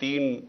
3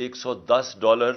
$110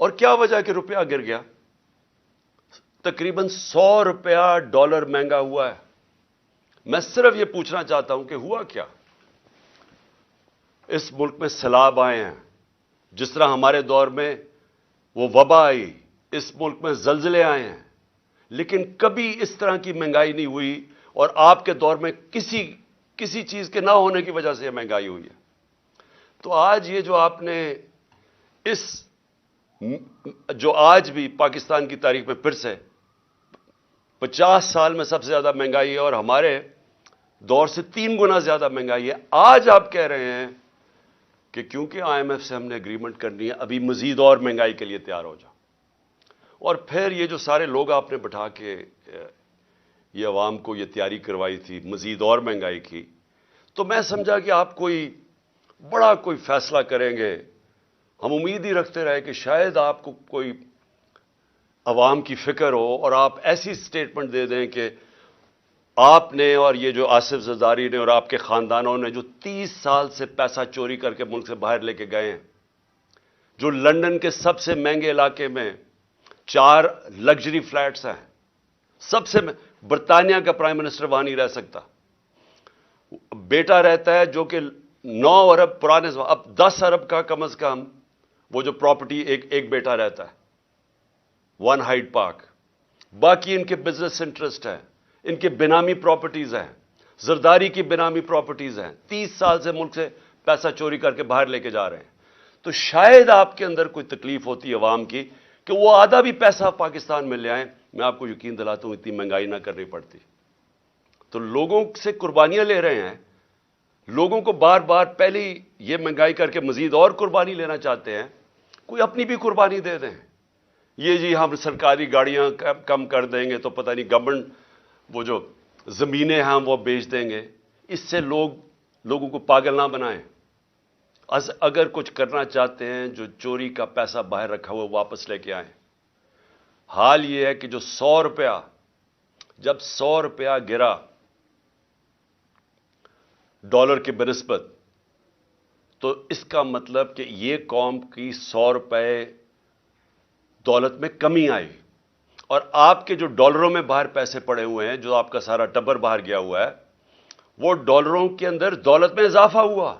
اور کیا وجہ کہ روپیہ گر گیا؟ تقریباً $100 ڈالر مہنگا ہوا ہے. میں صرف یہ پوچھنا چاہتا ہوں کہ ہوا کیا؟ اس ملک میں سیلاب آئے ہیں، جس طرح ہمارے دور میں وہ وبا آئی، اس ملک میں زلزلے آئے ہیں، لیکن کبھی اس طرح کی مہنگائی نہیں ہوئی. اور آپ کے دور میں کسی چیز کے نہ ہونے کی وجہ سے یہ مہنگائی ہوئی ہے. تو آج یہ جو آپ نے جو آج بھی پاکستان کی تاریخ میں پھر سے 50 سال میں سب سے زیادہ مہنگائی ہے، اور ہمارے دور سے 3 گنا زیادہ مہنگائی ہے. آج آپ کہہ رہے ہیں کہ کیونکہ IMF سے ہم نے اگریمنٹ کرنی ہے، ابھی مزید اور مہنگائی کے لیے تیار ہو جاؤ. اور پھر یہ جو سارے لوگ آپ نے بٹھا کے یہ عوام کو یہ تیاری کروائی تھی مزید اور مہنگائی کی، تو میں سمجھا کہ آپ بڑا کوئی فیصلہ کریں گے. ہم امید ہی رکھتے رہے کہ شاید آپ کو کوئی عوام کی فکر ہو اور آپ ایسی سٹیٹمنٹ دے دیں کہ آپ نے اور یہ جو آصف زرداری نے اور آپ کے خاندانوں نے جو 30 سال سے پیسہ چوری کر کے ملک سے باہر لے کے گئے ہیں، جو لندن کے سب سے مہنگے علاقے میں 4 لگژری فلیٹس ہیں، سب سے برطانیہ کا پرائم منسٹر وہاں نہیں رہ سکتا. بیٹا رہتا ہے جو کہ 9 ارب پرانے، اب 10 ارب کا کم از کم وہ جو پراپرٹی ایک بیٹا رہتا ہے 1 ہائیڈ پارک. باقی ان کے بزنس انٹرسٹ ہیں، ان کے بینامی پراپرٹیز ہیں، زرداری کی بینامی پراپرٹیز ہیں. 30 سال سے ملک سے پیسہ چوری کر کے باہر لے کے جا رہے ہیں. تو شاید آپ کے اندر کوئی تکلیف ہوتی ہے عوام کی کہ وہ آدھا بھی پیسہ پاکستان میں لے آئیں. میں آپ کو یقین دلاتا ہوں اتنی مہنگائی نہ کرنی پڑتی. تو لوگوں سے قربانیاں لے رہے ہیں، لوگوں کو بار بار پہلے یہ مہنگائی کر کے مزید اور قربانی لینا چاہتے ہیں. کوئی اپنی بھی قربانی دے دیں. یہ جی ہم سرکاری گاڑیاں کم کر دیں گے تو پتہ نہیں گورنمنٹ وہ جو زمینیں ہیں وہ بیچ دیں گے. اس سے لوگوں کو پاگل نہ بنائیں. اگر کچھ کرنا چاہتے ہیں جو چوری کا پیسہ باہر رکھا ہوا واپس لے کے آئیں. حال یہ ہے کہ جو جب 100 روپیہ گرا ڈالر کے بنسبت، تو اس کا مطلب کہ یہ قوم کی 100 روپے دولت میں کمی آئی. اور آپ کے جو ڈالروں میں باہر پیسے پڑے ہوئے ہیں، جو آپ کا سارا ٹبر باہر گیا ہوا ہے، وہ ڈالروں کے اندر دولت میں اضافہ ہوا.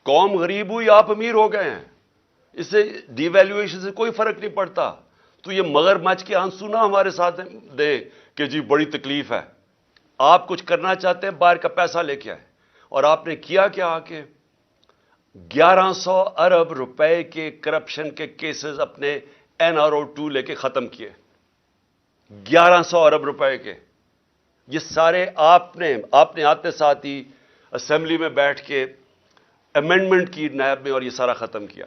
قوم غریب ہوئی، آپ امیر ہو گئے ہیں. اس سے ڈی ویلیویشن سے کوئی فرق نہیں پڑتا. تو یہ مگرمچھ کے آنسو نہ ہمارے ساتھ دیں کہ جی بڑی تکلیف ہے. آپ کچھ کرنا چاہتے ہیں، باہر کا پیسہ لے کے آئے. اور آپ نے کیا آ کے 1100 ارب روپے کے کرپشن کے کیسز اپنے NRO2 لے کے ختم کیے. 1100 ارب روپے کے. یہ سارے آپ نے آتے ساتھ ہی اسمبلی میں بیٹھ کے امینڈمنٹ کی نیب میں، اور یہ سارا ختم کیا.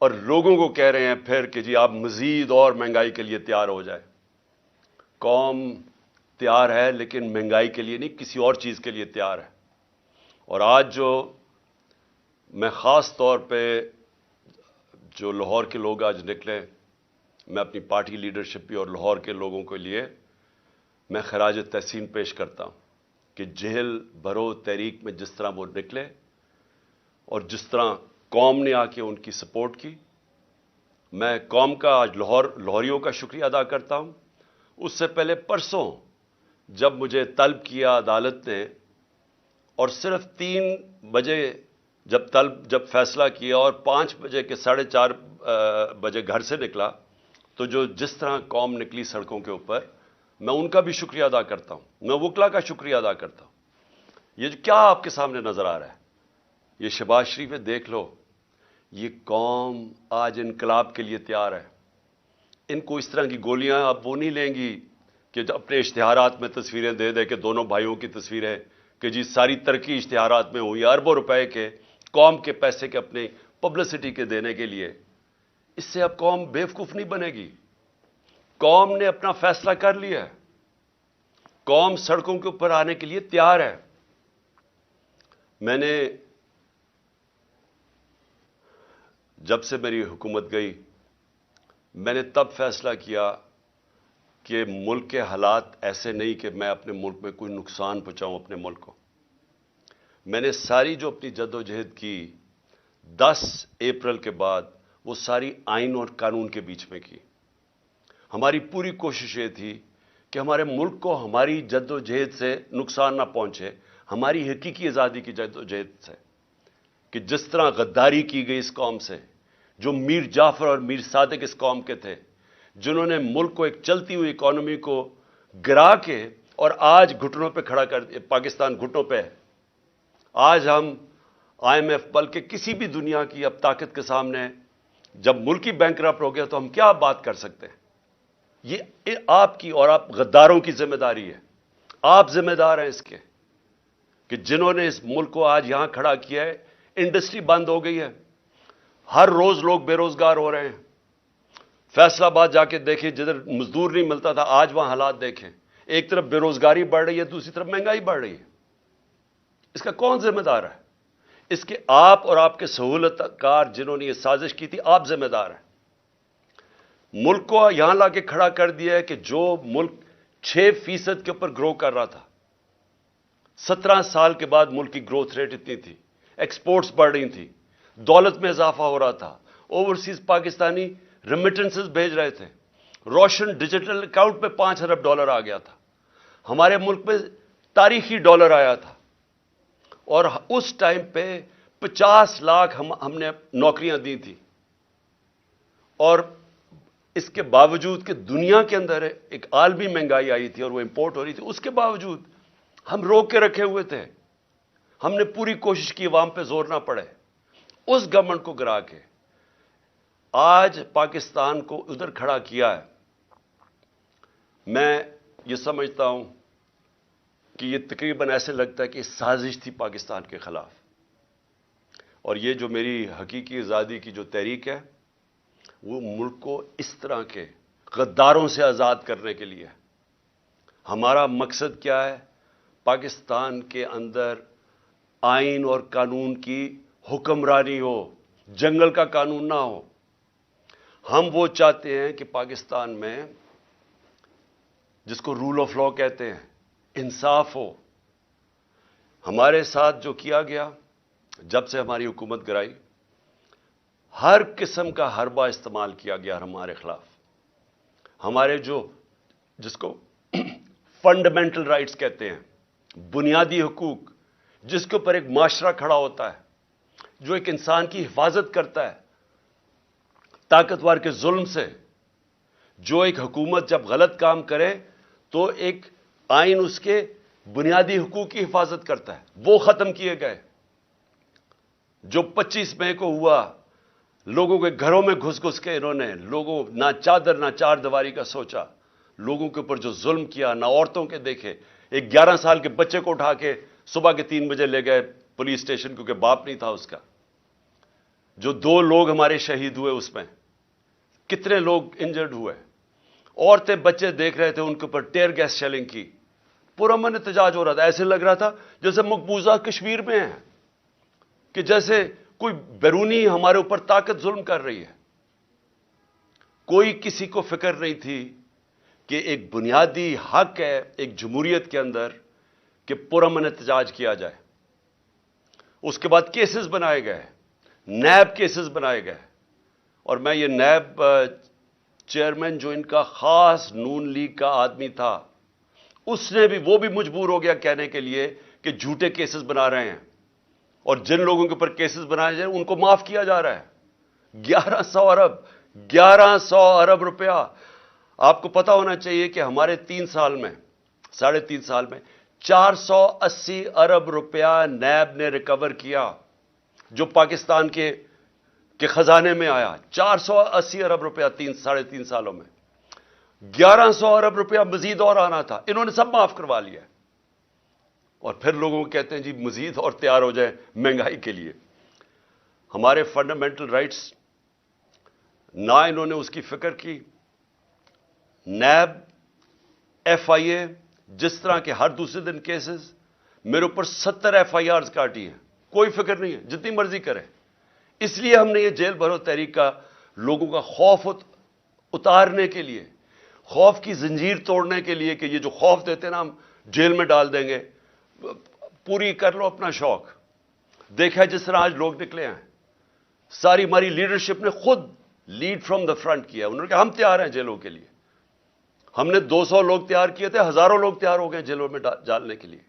اور لوگوں کو کہہ رہے ہیں پھر کہ جی آپ مزید اور مہنگائی کے لیے تیار ہو جائے. قوم تیار ہے لیکن مہنگائی کے لیے نہیں، کسی اور چیز کے لیے تیار ہے. اور آج جو میں خاص طور پہ جو لاہور کے لوگ آج نکلے، میں اپنی پارٹی لیڈرشپ بھی اور لاہور کے لوگوں کے لیے میں خراج تحسین پیش کرتا ہوں کہ جہل بھرو تحریک میں جس طرح وہ نکلے اور جس طرح قوم نے آ کے ان کی سپورٹ کی. میں قوم کا آج لاہوریوں کا شکریہ ادا کرتا ہوں. اس سے پہلے پرسوں جب مجھے طلب کیا عدالت نے، اور صرف 3 بجے جب فیصلہ کیا اور 5 بجے کے 4:30 بجے گھر سے نکلا، تو جس طرح قوم نکلی سڑکوں کے اوپر، میں ان کا بھی شکریہ ادا کرتا ہوں. میں وکلا کا شکریہ ادا کرتا ہوں. یہ کیا آپ کے سامنے نظر آ رہا ہے، یہ شہباز شریف ہے، دیکھ لو. یہ قوم آج انقلاب کے لیے تیار ہے. ان کو اس طرح کی گولیاں اب وہ نہیں لیں گی کہ اپنے اشتہارات میں تصویریں دے دے کہ دونوں بھائیوں کی تصویریں کہ جی ساری ترقی اشتہارات میں ہوئی، اربوں روپے کے قوم کے پیسے کے اپنے پبلسٹی کے دینے کے لیے. اس سے اب قوم بیوقوف نہیں بنے گی. قوم نے اپنا فیصلہ کر لیا ہے. قوم سڑکوں کے اوپر آنے کے لیے تیار ہے. میں نے جب سے میری حکومت گئی، میں نے تب فیصلہ کیا کہ ملک کے حالات ایسے نہیں کہ میں اپنے ملک میں کوئی نقصان پہنچاؤں اپنے ملک کو. میں نے ساری جو اپنی جد و جہد کی 10 اپریل کے بعد وہ ساری آئین اور قانون کے بیچ میں کی. ہماری پوری کوشش یہ تھی کہ ہمارے ملک کو ہماری جد و جہد سے نقصان نہ پہنچے, ہماری حقیقی آزادی کی جد و جہد سے. کہ جس طرح غداری کی گئی اس قوم سے, جو میر جعفر اور میر صادق اس قوم کے تھے, جنہوں نے ملک کو ایک چلتی ہوئی اکانومی کو گرا کے اور آج گھٹنوں پہ کھڑا کر دیا. پاکستان گھٹنوں پہ ہے. آج ہم IMF بلکہ کسی بھی دنیا کی اب طاقت کے سامنے, جب ملک ہی بینکرپٹ ہو گیا تو ہم کیا بات کر سکتے ہیں؟ یہ آپ کی اور آپ غداروں کی ذمہ داری ہے. آپ ذمہ دار ہیں اس کے کہ جنہوں نے اس ملک کو آج یہاں کھڑا کیا ہے. انڈسٹری بند ہو گئی ہے, ہر روز لوگ بے روزگار ہو رہے ہیں. فیصل آباد جا کے دیکھیں, جدھر مزدور نہیں ملتا تھا آج وہاں حالات دیکھیں. ایک طرف بے روزگاری بڑھ رہی ہے, دوسری طرف مہنگائی بڑھ رہی ہے. اس کا کون ذمہ دار ہے؟ اس کے آپ اور آپ کے سہولت کار جنہوں نے یہ سازش کی تھی, آپ ذمہ دار ہیں. ملک کو یہاں لا کے کھڑا کر دیا ہے کہ جو ملک 6% کے اوپر گرو کر رہا تھا, 17 سال کے بعد ملک کی گروتھ ریٹ اتنی تھی, ایکسپورٹس بڑھ رہی تھی, دولت میں اضافہ ہو رہا تھا, اوورسیز پاکستانی ریمیٹنسز بھیج رہے تھے, روشن ڈیجیٹل اکاؤنٹ پہ $5 ارب آ گیا تھا, ہمارے ملک میں تاریخی ڈالر آیا تھا, اور اس ٹائم پہ 50 لاکھ ہم نے نوکریاں دی تھی. اور اس کے باوجود کہ دنیا کے اندر ایک عالمی مہنگائی آئی تھی اور وہ امپورٹ ہو رہی تھی, اس کے باوجود ہم روک کے رکھے ہوئے تھے. ہم نے پوری کوشش کی عوام پہ زور نہ پڑے. اس گورنمنٹ کو گرا کے آج پاکستان کو ادھر کھڑا کیا ہے. میں یہ سمجھتا ہوں کہ یہ تقریباً ایسے لگتا ہے کہ سازش تھی پاکستان کے خلاف. اور یہ جو میری حقیقی آزادی کی جو تحریک ہے, وہ ملک کو اس طرح کے غداروں سے آزاد کرنے کے لیے. ہمارا مقصد کیا ہے؟ پاکستان کے اندر آئین اور قانون کی حکمرانی ہو, جنگل کا قانون نہ ہو. ہم وہ چاہتے ہیں کہ پاکستان میں جس کو رول آف لا کہتے ہیں, انصاف ہو. ہمارے ساتھ جو کیا گیا جب سے ہماری حکومت گرائی, ہر قسم کا حربہ استعمال کیا گیا ہمارے خلاف. ہمارے جس کو فنڈامنٹل رائٹس کہتے ہیں, بنیادی حقوق, جس کے اوپر ایک معاشرہ کھڑا ہوتا ہے, جو ایک انسان کی حفاظت کرتا ہے طاقتور کے ظلم سے. جو ایک حکومت جب غلط کام کرے تو ایک آئین اس کے بنیادی حقوق کی حفاظت کرتا ہے, وہ ختم کیے گئے. جو 25 مئی کو ہوا, لوگوں کے گھروں میں گھس گھس کے انہوں نے لوگوں نہ چادر نہ چار دیواری کا سوچا, لوگوں کے اوپر جو ظلم کیا, نہ عورتوں کے دیکھے. ایک 11 سال کے بچے کو اٹھا کے صبح کے 3 بجے لے گئے پولیس اسٹیشن, کیونکہ باپ نہیں تھا اس کا. جو 2 لوگ ہمارے شہید ہوئے, اس میں کتنے لوگ انجرڈ ہوئے. عورتیں بچے دیکھ رہے تھے, ان کے اوپر ٹیئر گیس شیلنگ کی. پرامن احتجاج ہو رہا تھا. ایسے لگ رہا تھا جیسے مقبوضہ کشمیر میں ہیں, کہ جیسے کوئی بیرونی ہمارے اوپر طاقت ظلم کر رہی ہے. کوئی کسی کو فکر نہیں تھی کہ ایک بنیادی حق ہے ایک جمہوریت کے اندر کہ پرامن احتجاج کیا جائے. اس کے بعد کیسز بنائے گئے, نیب کیسز بنائے گئے. اور میں یہ نیب چیئرمین جو ان کا خاص نون لیگ کا آدمی تھا, اس نے بھی, وہ بھی مجبور ہو گیا کہنے کے لیے کہ جھوٹے کیسز بنا رہے ہیں, اور جن لوگوں کے اوپر کیسز بنائے جائیں ان کو معاف کیا جا رہا ہے. 1100 ارب روپیہ. آپ کو پتا ہونا چاہیے کہ ہمارے 3 سال میں, 3.5 سال میں 480 ارب روپیہ نیب نے ریکور کیا, جو پاکستان کے خزانے میں آیا. 480 ارب روپیہ 3.5 سالوں میں. 1100 ارب روپیہ مزید اور آنا تھا, انہوں نے سب معاف کروا لیا. اور پھر لوگوں کو کہتے ہیں جی مزید اور تیار ہو جائے مہنگائی کے لیے. ہمارے فنڈامنٹل رائٹس نہ انہوں نے اس کی فکر کی. نیب, FIA, جس طرح کے ہر دوسرے دن کیسز, میرے اوپر 70 FIRs کاٹی ہیں, کوئی فکر نہیں ہے, جتنی مرضی کرے. اس لیے ہم نے یہ جیل بھرو تحریک کا لوگوں کا خوف اتارنے کے لیے, خوف کی زنجیر توڑنے کے لیے, کہ یہ جو خوف دیتے ہیں نا ہم جیل میں ڈال دیں گے, پوری کر لو اپنا شوق. دیکھا جس طرح آج لوگ نکلے ہیں, ساری ہماری لیڈرشپ نے خود لیڈ فرام دا فرنٹ کیا. انہوں نے کہا ہم تیار ہیں جیلوں کے لیے. ہم نے 200 لوگ تیار کیے تھے, ہزاروں لوگ تیار ہو گئے جیلوں میں ڈالنے کے لیے.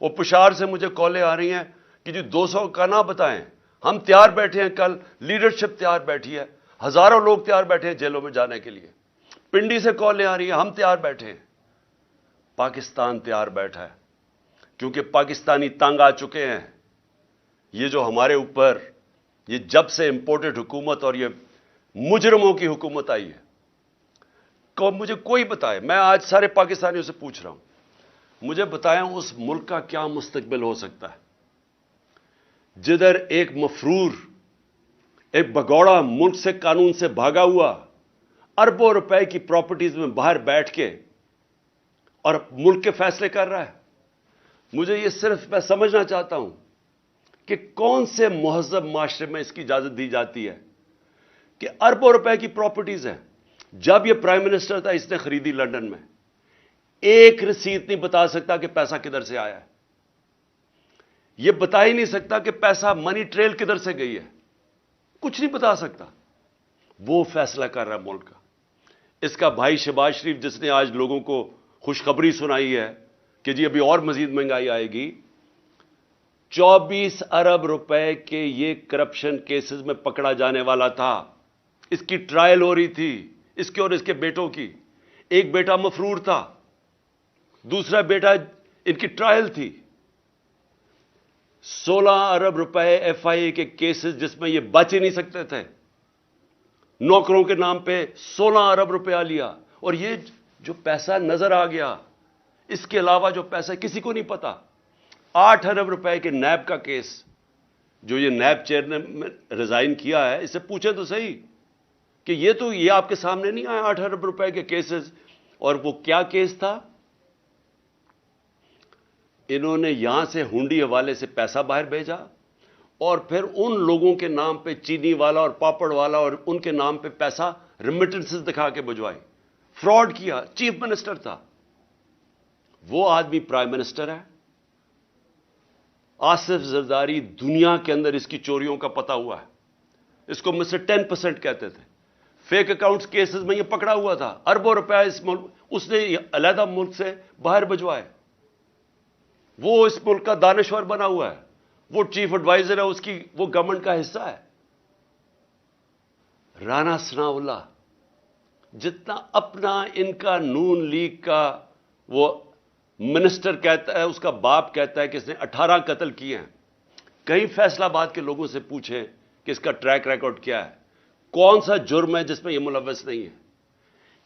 وہ پشاور سے مجھے کالیں آ رہی ہیں کہ جی 200 کا نہ بتائیں, ہم تیار بیٹھے ہیں, کل لیڈرشپ تیار بیٹھی ہے, ہزاروں لوگ تیار بیٹھے ہیں جیلوں میں جانے کے لیے. پنڈی سے کالیں آ رہی ہیں, ہم تیار بیٹھے ہیں. پاکستان تیار بیٹھا ہے, کیونکہ پاکستانی تنگ آ چکے ہیں. یہ جو ہمارے اوپر یہ جب سے امپورٹڈ حکومت اور یہ مجرموں کی حکومت آئی ہے, مجھے کوئی بتائے, میں آج سارے پاکستانیوں سے پوچھ رہا ہوں, مجھے بتائیں اس ملک کا کیا مستقبل ہو سکتا ہے جدھر ایک مفرور, ایک بگوڑا ملک سے قانون سے بھاگا ہوا اربوں روپے کی پراپرٹیز میں باہر بیٹھ کے اور ملک کے فیصلے کر رہا ہے. مجھے یہ صرف میں سمجھنا چاہتا ہوں کہ کون سے مہذب معاشرے میں اس کی اجازت دی جاتی ہے کہ اربوں روپے کی پراپرٹیز ہیں. جب یہ پرائم منسٹر تھا اس نے خریدی لنڈن میں, ایک رسید نہیں بتا سکتا کہ پیسہ کدھر سے آیا ہے. یہ بتا ہی نہیں سکتا کہ پیسہ منی ٹریل کدھر سے گئی ہے, کچھ نہیں بتا سکتا. وہ فیصلہ کر رہا ہے ملک کا. اس کا بھائی شہباز شریف جس نے آج لوگوں کو خوشخبری سنائی ہے کہ جی ابھی اور مزید مہنگائی آئے گی, 24 ارب روپے کے یہ کرپشن کیسز میں پکڑا جانے والا تھا. اس کی ٹرائل ہو رہی تھی, اس کے اور اس کے بیٹوں کی. ایک بیٹا مفرور تھا, دوسرا بیٹا ان کی ٹرائل تھی. 16 ارب روپے ایف آئی اے کے کیسز جس میں یہ بچ ہی نہیں سکتے تھے. نوکروں کے نام پہ 16 ارب روپیہ لیا. اور یہ جو پیسہ نظر آ گیا, اس کے علاوہ جو پیسہ کسی کو نہیں پتا. 8 ارب روپے کے نیب کا کیس, جو یہ نیب چیئر نے ریزائن کیا ہے, اس سے پوچھیں تو صحیح کہ یہ آپ کے سامنے نہیں آیا 8 ارب روپے کے کیسز. اور وہ کیا کیس تھا؟ انہوں نے یہاں سے ہنڈی حوالے سے پیسہ باہر بھیجا اور پھر ان لوگوں کے نام پہ چینی والا اور پاپڑ والا اور ان کے نام پہ پیسہ ریمیٹنسز دکھا کے بھجوائی. فراڈ کیا. چیف منسٹر تھا وہ آدمی, پرائم منسٹر ہے. آصف زرداری دنیا کے اندر اس کی چوریوں کا پتہ ہوا ہے. اس کو مسٹر 10% کہتے تھے. فیک اکاؤنٹس کیسز میں یہ پکڑا ہوا تھا. اربوں روپے اس ملک اس نے علیحدہ ملک سے باہر بھجوائے. وہ اس ملک کا دانشور بنا ہوا ہے, وہ چیف ایڈوائزر ہے اس کی, وہ گورنمنٹ کا حصہ ہے. رانا ثناء اللہ جتنا اپنا ان کا نون لیگ کا وہ منسٹر کہتا ہے, اس کا باپ کہتا ہے کہ اس نے 18 قتل کیے ہیں. کہیں فیصلہ آباد کے لوگوں سے پوچھیں کہ اس کا ٹریک ریکارڈ کیا ہے, کون سا جرم ہے جس میں یہ ملوث نہیں ہے.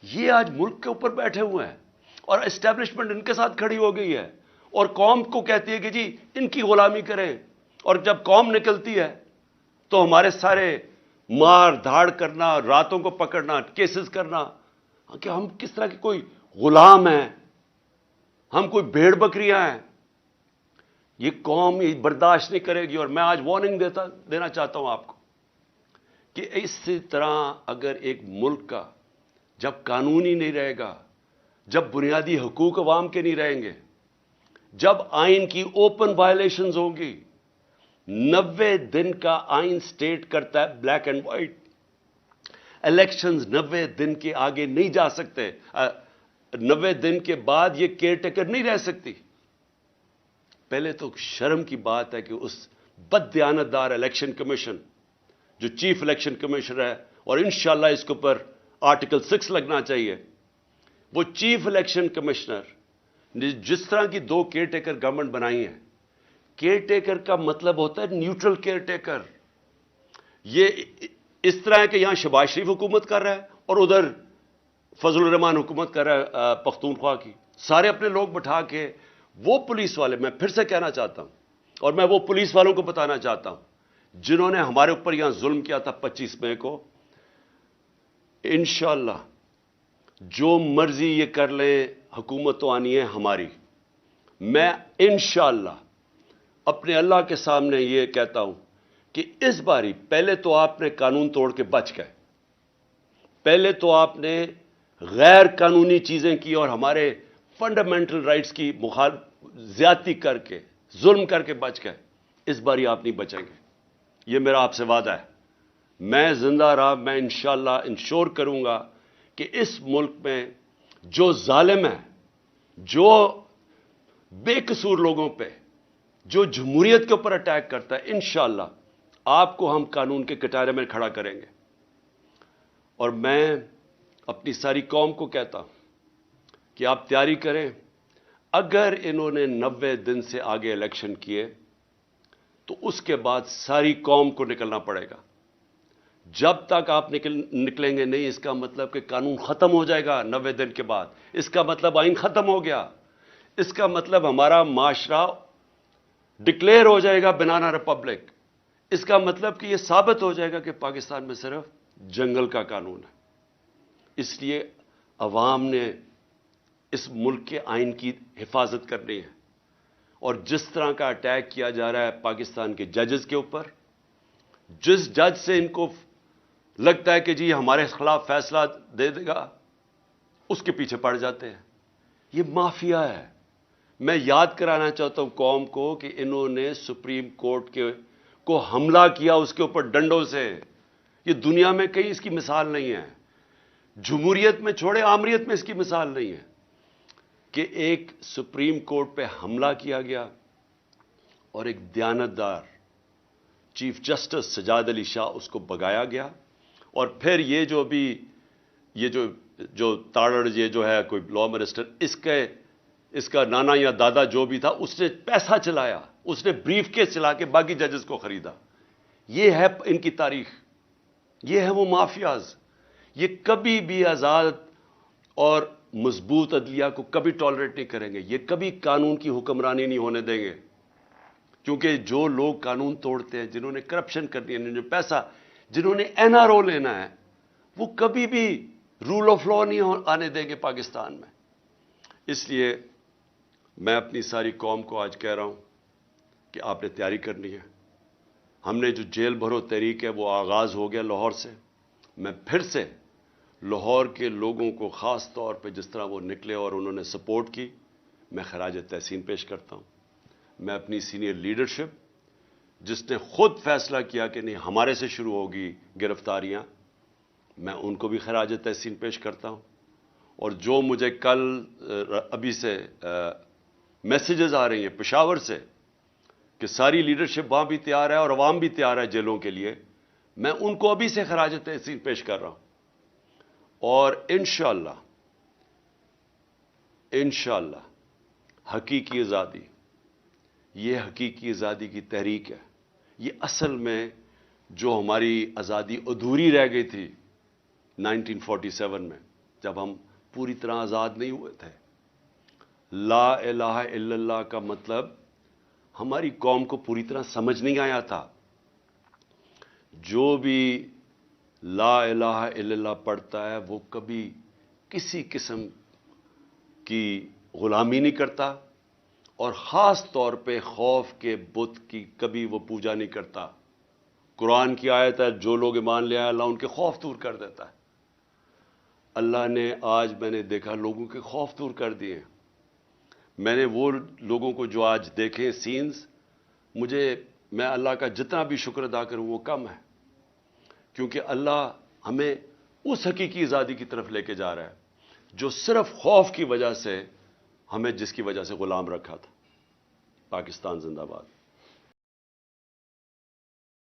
یہ آج ملک کے اوپر بیٹھے ہوئے ہیں اور اسٹیبلشمنٹ ان کے ساتھ کھڑی ہو گئی ہے اور قوم کو کہتی ہے کہ جی ان کی غلامی کریں. اور جب قوم نکلتی ہے تو ہمارے سارے مار دھاڑ کرنا, راتوں کو پکڑنا, کیسز کرنا, کہ ہم کس طرح کے کوئی غلام ہیں, ہم کوئی بھیڑ بکریاں ہیں. یہ قوم یہ برداشت نہیں کرے گی. اور میں آج وارننگ دینا چاہتا ہوں آپ کو کہ اسی طرح اگر ایک ملک کا جب قانون ہی نہیں رہے گا, جب بنیادی حقوق عوام کے نہیں رہیں گے, جب آئین کی اوپن وائلیشنز ہوں گی. 90 دن کا آئین سٹیٹ کرتا ہے بلیک اینڈ وائٹ. الیکشنز 90 دن کے آگے نہیں جا سکتے. 90 دن کے بعد یہ کیئر ٹیکر نہیں رہ سکتی. پہلے تو شرم کی بات ہے کہ اس بد دیانتدار الیکشن کمیشن جو چیف الیکشن کمیشنر ہے, اور انشاءاللہ اس کے اوپر آرٹیکل 6 لگنا چاہیے, وہ چیف الیکشن کمشنر نے جس طرح کی 2 کیئر ٹیکر گورنمنٹ بنائی ہیں. کیئر ٹیکر کا مطلب ہوتا ہے نیوٹرل کیئر ٹیکر. یہ اس طرح ہے کہ یہاں شہباز شریف حکومت کر رہا ہے اور ادھر فضل الرحمان حکومت کر رہا ہے پختونخوا کی. سارے اپنے لوگ بٹھا کے وہ پولیس والے, میں پھر سے کہنا چاہتا ہوں اور میں وہ پولیس والوں کو بتانا چاہتا ہوں جنہوں نے ہمارے اوپر یہاں ظلم کیا تھا 25 مئی کو, انشاءاللہ جو مرضی یہ کر لیں, حکومت تو آنی ہے ہماری. میں انشاءاللہ اپنے اللہ کے سامنے یہ کہتا ہوں کہ اس باری پہلے تو آپ نے قانون توڑ کے بچ گئے, پہلے تو آپ نے غیر قانونی چیزیں کی اور ہمارے فنڈامنٹل رائٹس کی زیادتی کر کے ظلم کر کے بچ گئے. اس باری آپ نہیں بچیں گے. یہ میرا آپ سے وعدہ ہے. میں زندہ رہا میں انشاءاللہ انشور کروں گا کہ اس ملک میں جو ظالم ہے، جو بے قصور لوگوں پہ، جو جمہوریت کے اوپر اٹیک کرتا ہے، انشاءاللہ آپ کو ہم قانون کے کٹارے میں کھڑا کریں گے. اور میں اپنی ساری قوم کو کہتا ہوں کہ آپ تیاری کریں. اگر انہوں نے 90 دن سے آگے الیکشن کیے تو اس کے بعد ساری قوم کو نکلنا پڑے گا. جب تک آپ نکلیں گے نہیں، اس کا مطلب کہ قانون ختم ہو جائے گا 90 دن کے بعد. اس کا مطلب آئین ختم ہو گیا. اس کا مطلب ہمارا معاشرہ ڈکلیئر ہو جائے گا بنانا ریپبلک. اس کا مطلب کہ یہ ثابت ہو جائے گا کہ پاکستان میں صرف جنگل کا قانون ہے. اس لیے عوام نے اس ملک کے آئین کی حفاظت کرنی ہے. اور جس طرح کا اٹیک کیا جا رہا ہے پاکستان کے ججز کے اوپر، جس جج سے ان کو لگتا ہے کہ جی ہمارے خلاف فیصلہ دے دے گا، اس کے پیچھے پڑ جاتے ہیں. یہ مافیا ہے. میں یاد کرانا چاہتا ہوں قوم کو کہ انہوں نے سپریم کورٹ کو حملہ کیا اس کے اوپر ڈنڈوں سے. یہ دنیا میں کہیں اس کی مثال نہیں ہے. جمہوریت میں چھوڑے، آمریت میں اس کی مثال نہیں ہے کہ ایک سپریم کورٹ پہ حملہ کیا گیا اور ایک دیانتدار چیف جسٹس سجاد علی شاہ اس کو بگایا گیا. اور پھر یہ جو تاڑڑ یہ جو ہے کوئی لا منسٹر، اس کا نانا یا دادا جو بھی تھا، اس نے پیسہ چلایا، اس نے بریف کیس چلا کے باقی ججز کو خریدا. یہ ہے ان کی تاریخ. یہ ہے وہ مافیاز. یہ کبھی بھی آزاد اور مضبوط عدلیہ کو کبھی ٹالریٹ نہیں کریں گے. یہ کبھی قانون کی حکمرانی نہیں ہونے دیں گے. کیونکہ جو لوگ قانون توڑتے ہیں، جنہوں نے کرپشن کرنی ہے، جنہوں نے پیسہ، جنہوں نے NRO لینا ہے، وہ کبھی بھی رول آف لا نہیں آنے دیں گے پاکستان میں. اس لیے میں اپنی ساری قوم کو آج کہہ رہا ہوں کہ آپ نے تیاری کرنی ہے. ہم نے جو جیل بھرو تحریک ہے وہ آغاز ہو گیا لاہور سے. میں پھر سے لاہور کے لوگوں کو خاص طور پہ جس طرح وہ نکلے اور انہوں نے سپورٹ کی، میں خراج تحسین پیش کرتا ہوں. میں اپنی سینئر لیڈرشپ جس نے خود فیصلہ کیا کہ نہیں ہمارے سے شروع ہوگی گرفتاریاں، میں ان کو بھی خراج تحسین پیش کرتا ہوں. اور جو مجھے کل ابھی سے میسیجز آ رہی ہیں پشاور سے کہ ساری لیڈرشپ وہاں بھی تیار ہے اور عوام بھی تیار ہے جیلوں کے لیے، میں ان کو ابھی سے خراج تحسین پیش کر رہا ہوں. اور انشاءاللہ حقیقی آزادی، یہ حقیقی آزادی کی تحریک ہے. یہ اصل میں جو ہماری آزادی ادھوری رہ گئی تھی 1947 میں، جب ہم پوری طرح آزاد نہیں ہوئے تھے. لا الہ الا اللہ کا مطلب ہماری قوم کو پوری طرح سمجھ نہیں آیا تھا. جو بھی لا الہ الا اللہ پڑھتا ہے وہ کبھی کسی قسم کی غلامی نہیں کرتا، اور خاص طور پہ خوف کے بت کی کبھی وہ پوجا نہیں کرتا. قرآن کی آیت ہے جو لوگ ایمان لے آئے اللہ ان کے خوف دور کر دیتا ہے. اللہ نے آج میں نے دیکھا لوگوں کے خوف دور کر دیے. میں نے وہ لوگوں کو جو آج دیکھے سینز، میں اللہ کا جتنا بھی شکر ادا کروں وہ کم ہے. کیونکہ اللہ ہمیں اس حقیقی آزادی کی طرف لے کے جا رہا ہے جو صرف خوف کی وجہ سے ہمیں جس کی وجہ سے غلام رکھا تھا. پاکستان زندہ باد.